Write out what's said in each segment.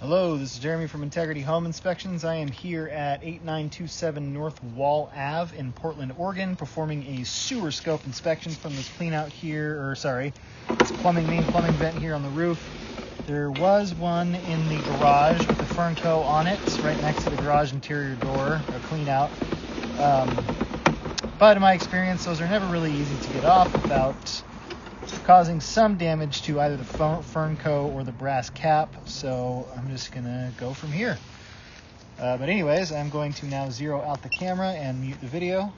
Hello, this is Jeremy from Integrity Home Inspections. I am here at 8927 North Wall Ave in Portland, Oregon, performing a sewer scope inspection from this this plumbing main plumbing vent here on the roof. There was one in the garage with the Fernco on it, right next to the garage interior door, a clean out. But in my experience, those are never really easy to get off without causing some damage to either the Fernco or the brass cap. So I'm just gonna go from here. But anyways, I'm going to now zero out the camera and mute the video.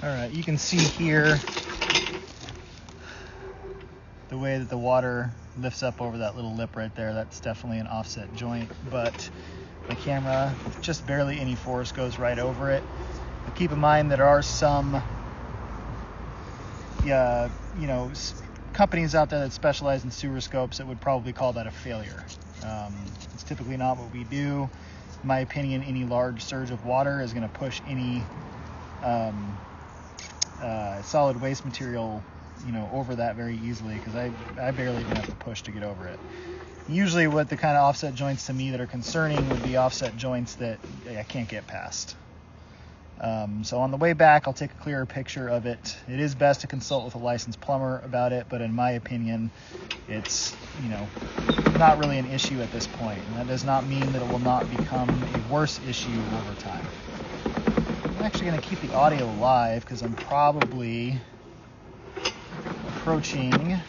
All right, you can see here the way that the water lifts up over that little lip right there. That's definitely an offset joint, but my camera, with just barely any force, goes right over it. But keep in mind there are some companies out there that specialize in sewer scopes that would probably call that a failure. It's typically not what we do. In my opinion, any large surge of water is going to push any solid waste material over that very easily, because I barely even have to push to get over it. Usually what the kind of offset joints to me that are concerning would be offset joints that I can't get past. So on the way back, I'll take a clearer picture of it. It is best to consult with a licensed plumber about it, but in my opinion, it's not really an issue at this point. And that does not mean that it will not become a worse issue over time. I'm actually going to keep the audio live because I'm probably approaching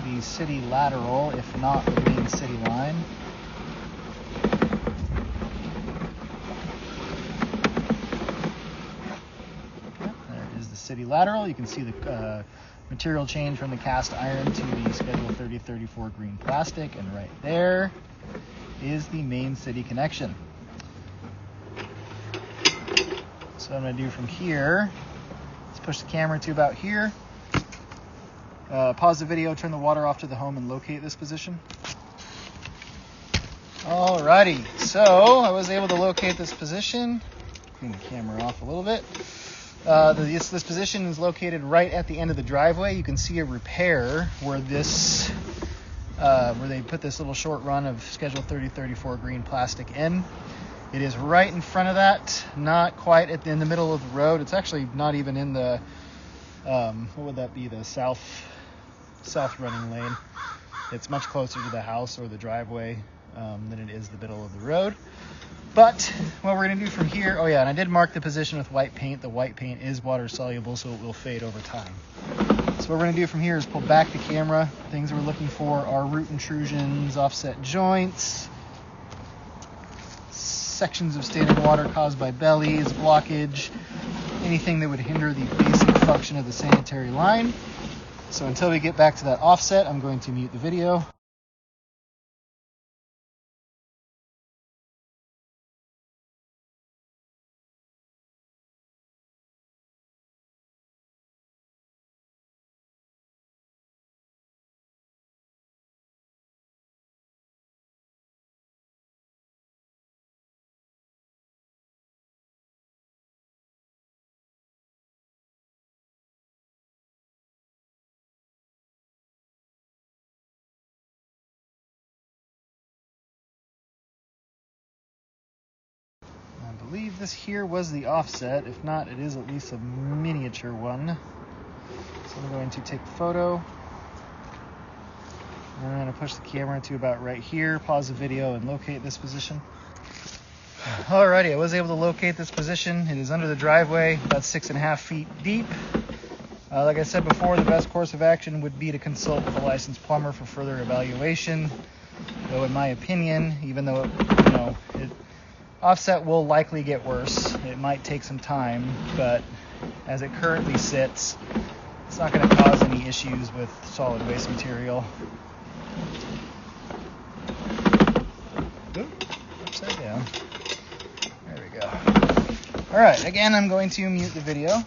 the city lateral, if not the main city line. There is the city lateral. You can see the material change from the cast iron to the Schedule 3034 green plastic, and right there is the main city connection. So what I'm going to do from here, let's push the camera to about here. Pause the video, turn the water off to the home, and locate this position. Alrighty, so I was able to locate this position. Clean the camera off a little bit. This position is located right at the end of the driveway. You can see a repair where they put this little short run of Schedule 3034 green plastic in. It is right in front of that, not quite in the middle of the road. It's actually not even in the, what would that be, the south running lane. It's much closer to the house or the driveway than it is the middle of the road. But what we're going to do from here, and I did mark the position with white paint. The white paint is water soluble, so it will fade over time. So what we're going to do from here is pull back the camera. Things we're looking for are root intrusions, offset joints, sections of standing water caused by bellies, blockage, anything that would hinder the basic function of the sanitary line. So until we get back to that offset, I'm going to mute the video. I believe this here was the offset. If not, it is at least a miniature one. So I'm going to take a photo. I'm going to push the camera to about right here, pause the video, and locate this position. Alrighty, I was able to locate this position. It is under the driveway, about 6.5 feet deep. Like I said before, the best course of action would be to consult with a licensed plumber for further evaluation. Though in my opinion, even though offset will likely get worse, it might take some time, but as it currently sits, it's not going to cause any issues with solid waste material. Oop, upside down. There we go. All right, again, I'm going to mute the video.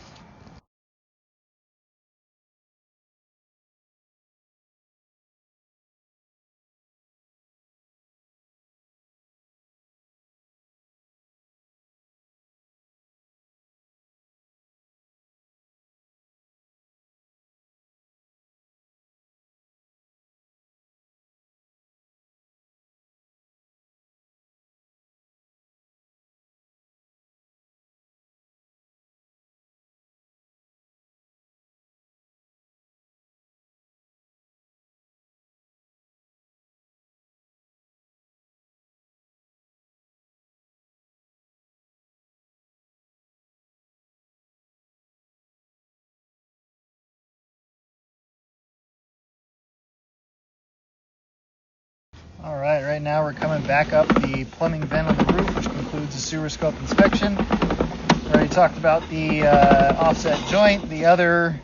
All right now we're coming back up the plumbing vent on the roof, which concludes the sewer scope inspection. We already talked about the offset joint. The other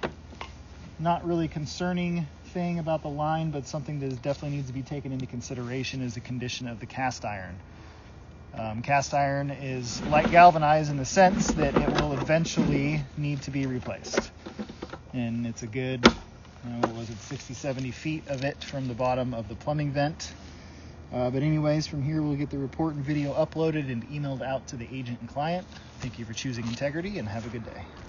not really concerning thing about the line, but something that definitely needs to be taken into consideration, is the condition of the cast iron. Cast iron is like galvanized in the sense that it will eventually need to be replaced. And it's a good, 60-70 feet of it from the bottom of the plumbing vent. But anyways, from here we'll get the report and video uploaded and emailed out to the agent and client. Thank you for choosing Integrity, and have a good day.